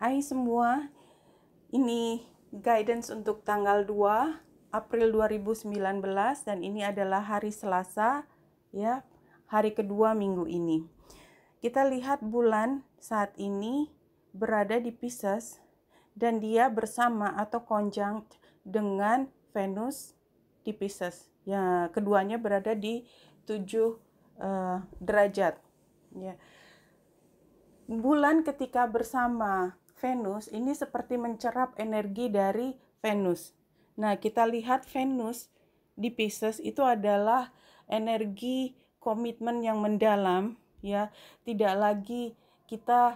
Hai semua, ini guidance untuk tanggal 2 April 2019 dan ini adalah hari Selasa, ya, hari kedua minggu ini. Kita lihat bulan saat ini berada di Pisces dan dia bersama atau conjunct dengan Venus di Pisces. Ya, keduanya berada di 7 derajat. Ya. Bulan ketika bersama Venus ini seperti mencerap energi dari Venus. Nah, kita lihat Venus di Pisces itu adalah energi komitmen yang mendalam, ya. Tidak lagi kita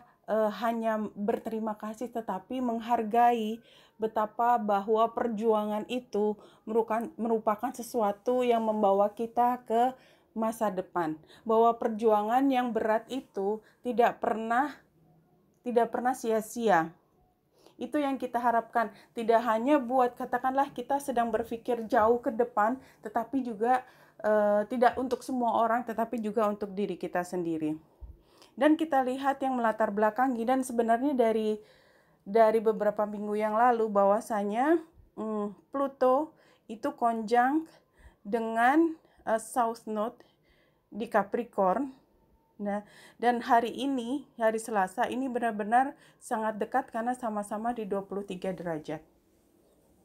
hanya berterima kasih tetapi menghargai betapa bahwa perjuangan itu merupakan sesuatu yang membawa kita ke masa depan, bahwa perjuangan yang berat itu tidak pernah sia-sia. Itu yang kita harapkan, tidak hanya buat katakanlah kita sedang berpikir jauh ke depan, tetapi juga tidak untuk semua orang, tetapi juga untuk diri kita sendiri. Dan kita lihat yang melatar belakangi, dan sebenarnya dari beberapa minggu yang lalu bahwasanya Pluto itu conjunct dengan South Node di Capricorn. Nah, dan hari ini, hari Selasa ini benar-benar sangat dekat karena sama-sama di 23 derajat.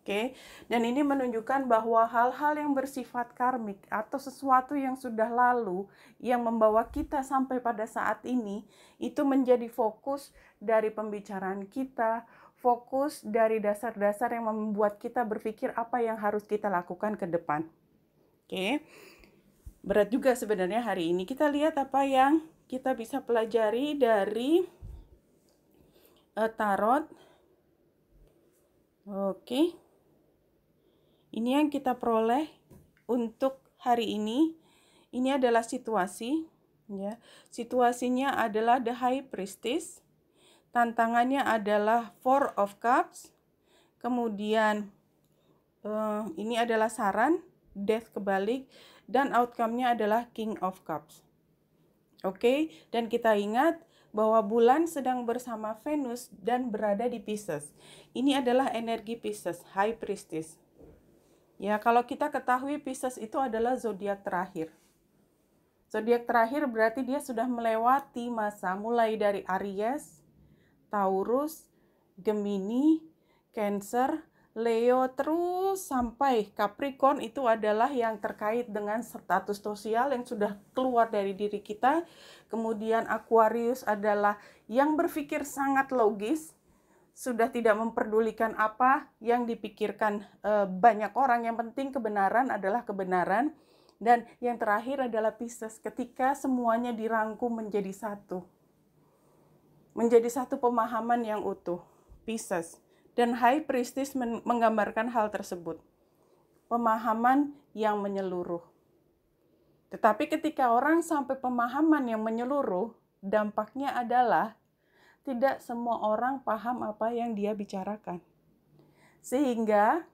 Oke, dan ini menunjukkan bahwa hal-hal yang bersifat karmik atau sesuatu yang sudah lalu yang membawa kita sampai pada saat ini itu menjadi fokus dari pembicaraan kita, fokus dari dasar-dasar yang membuat kita berpikir apa yang harus kita lakukan ke depan. Oke. Berat juga sebenarnya hari ini. Kita lihat apa yang kita bisa pelajari dari tarot. Oke. Ini yang kita peroleh untuk hari ini. Ini adalah situasi, ya. Situasinya adalah The High Priestess. Tantangannya adalah Four of Cups. Kemudian ini adalah saran, Death kebalik, dan outcome-nya adalah King of Cups. Oke, dan kita ingat bahwa bulan sedang bersama Venus dan berada di Pisces. Ini adalah energi Pisces, High Priestess. Ya, kalau kita ketahui Pisces itu adalah zodiak terakhir. Zodiak terakhir berarti dia sudah melewati masa mulai dari Aries, Taurus, Gemini, Cancer, Leo, terus sampai Capricorn. Itu adalah yang terkait dengan status sosial yang sudah keluar dari diri kita. Kemudian Aquarius adalah yang berpikir sangat logis, sudah tidak memperdulikan apa yang dipikirkan banyak orang. Yang penting kebenaran adalah kebenaran. Dan yang terakhir adalah Pisces, ketika semuanya dirangkum menjadi satu. Menjadi satu pemahaman yang utuh, Pisces. Dan High Priestess menggambarkan hal tersebut. Pemahaman yang menyeluruh. Tetapi ketika orang sampai pemahaman yang menyeluruh, dampaknya adalah tidak semua orang paham apa yang dia bicarakan. Sehingga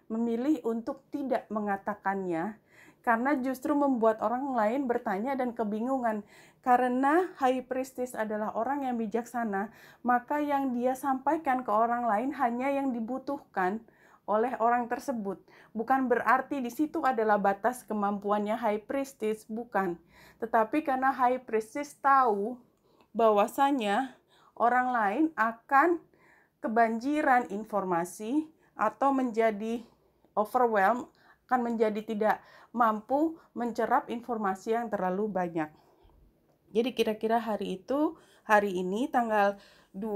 memilih untuk tidak mengatakannya, karena justru membuat orang lain bertanya dan kebingungan. Karena High Priestess adalah orang yang bijaksana, maka yang dia sampaikan ke orang lain hanya yang dibutuhkan oleh orang tersebut. Bukan berarti di situ adalah batas kemampuannya High Priestess, bukan. Tetapi karena High Priestess tahu bahwasanya orang lain akan kebanjiran informasi atau menjadi overwhelmed, akan menjadi tidak mampu mencerap informasi yang terlalu banyak. Jadi kira-kira hari ini tanggal 2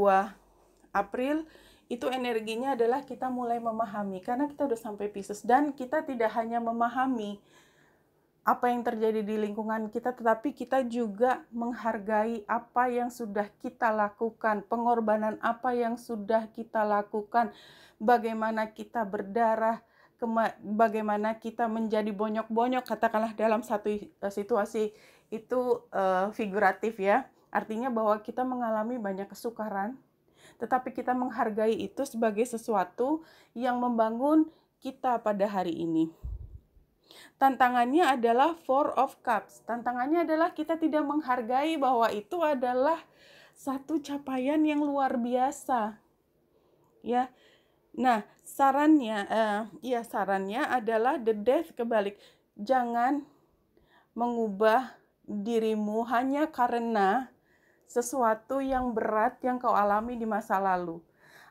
April, itu energinya adalah kita mulai memahami, karena kita udah sampai Pisces, dan kita tidak hanya memahami apa yang terjadi di lingkungan kita, tetapi kita juga menghargai apa yang sudah kita lakukan, pengorbanan apa yang sudah kita lakukan, bagaimana kita berdarah, bagaimana kita menjadi bonyok-bonyok, katakanlah dalam satu situasi itu figuratif, ya. Artinya bahwa kita mengalami banyak kesukaran, tetapi kita menghargai itu sebagai sesuatu yang membangun kita pada hari ini. Tantangannya adalah Four of Cups. Tantangannya adalah kita tidak menghargai bahwa itu adalah satu capaian yang luar biasa. Ya. Nah, sarannya adalah the death kebalik. Jangan mengubah dirimu hanya karena sesuatu yang berat yang kau alami di masa lalu.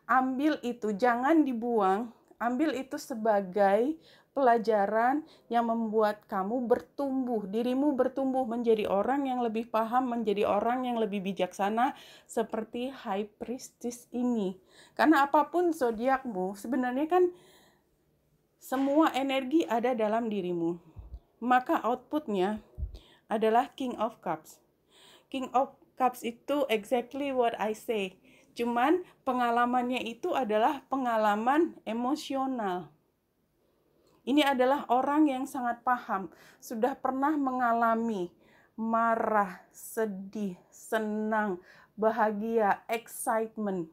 Ambil itu, jangan dibuang. Ambil itu sebagai pelajaran yang membuat kamu bertumbuh, dirimu bertumbuh menjadi orang yang lebih paham, menjadi orang yang lebih bijaksana seperti High Priestess ini. Karena apapun zodiakmu, sebenarnya kan semua energi ada dalam dirimu. Maka outputnya adalah King of Cups. King of Cups itu exactly what I say. Cuman pengalamannya itu adalah pengalaman emosional. Ini adalah orang yang sangat paham, sudah pernah mengalami marah, sedih, senang, bahagia, excitement.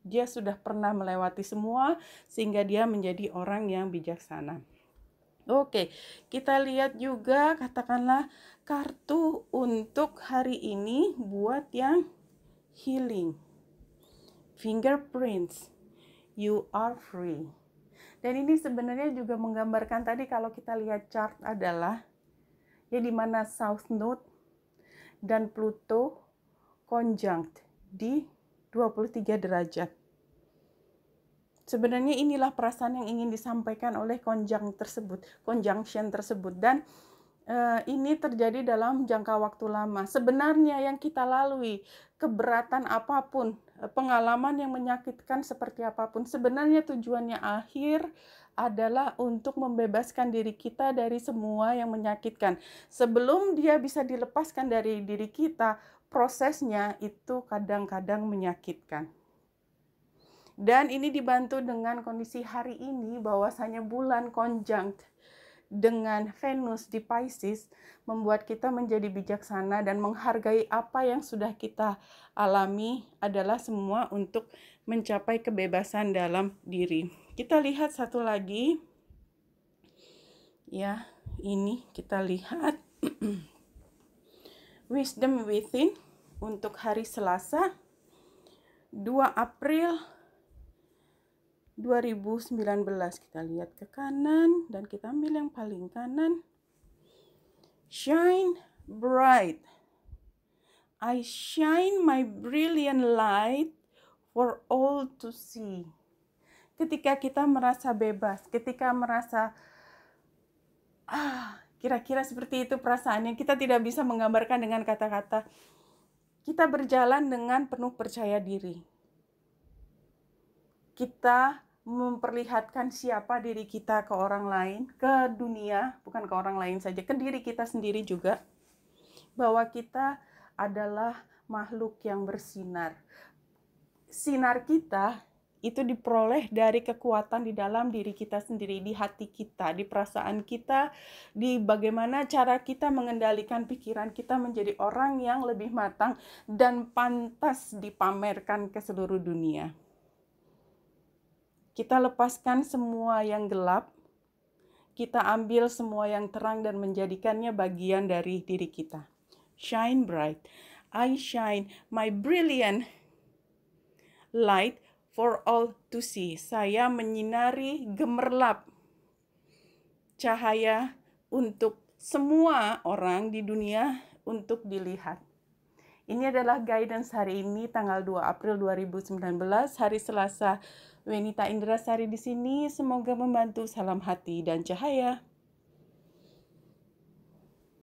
Dia sudah pernah melewati semua sehingga dia menjadi orang yang bijaksana. Oke, kita lihat juga katakanlah kartu untuk hari ini buat yang healing. Fingerprints, you are free. Dan ini sebenarnya juga menggambarkan tadi kalau kita lihat chart adalah ya di mana South Node dan Pluto conjunct di 23 derajat. Sebenarnya inilah perasaan yang ingin disampaikan oleh conjunction tersebut. Dan ini terjadi dalam jangka waktu lama. Sebenarnya yang kita lalui, keberatan apapun, pengalaman yang menyakitkan seperti apapun, sebenarnya tujuannya akhir adalah untuk membebaskan diri kita dari semua yang menyakitkan. Sebelum dia bisa dilepaskan dari diri kita, prosesnya itu kadang-kadang menyakitkan. Dan ini dibantu dengan kondisi hari ini bahwasanya bulan conjunct dengan Venus di Pisces membuat kita menjadi bijaksana dan menghargai apa yang sudah kita alami adalah semua untuk mencapai kebebasan dalam diri. Kita lihat satu lagi. Ya, ini kita lihat Wisdom Within untuk hari Selasa 2 April 2019. Kita lihat ke kanan dan kita ambil yang paling kanan. Shine bright. I shine my brilliant light for all to see. Ketika kita merasa bebas, ketika merasa kira-kira seperti itu perasaannya, kita tidak bisa menggambarkan dengan kata-kata. Kita berjalan dengan penuh percaya diri. Kita memperlihatkan siapa diri kita ke orang lain, ke dunia, bukan ke orang lain saja, ke diri kita sendiri juga, bahwa kita adalah makhluk yang bersinar. Sinar kita itu diperoleh dari kekuatan di dalam diri kita sendiri, di hati kita, di perasaan kita, di bagaimana cara kita mengendalikan pikiran kita menjadi orang yang lebih matang dan pantas dipamerkan ke seluruh dunia. Kita lepaskan semua yang gelap, kita ambil semua yang terang dan menjadikannya bagian dari diri kita. Shine bright. I shine my brilliant light for all to see. Saya menyinari gemerlap cahaya untuk semua orang di dunia untuk dilihat. Ini adalah guidance hari ini tanggal 2 April 2019, hari Selasa. Wenita Indrasari di sini, semoga membantu. Salam hati dan cahaya.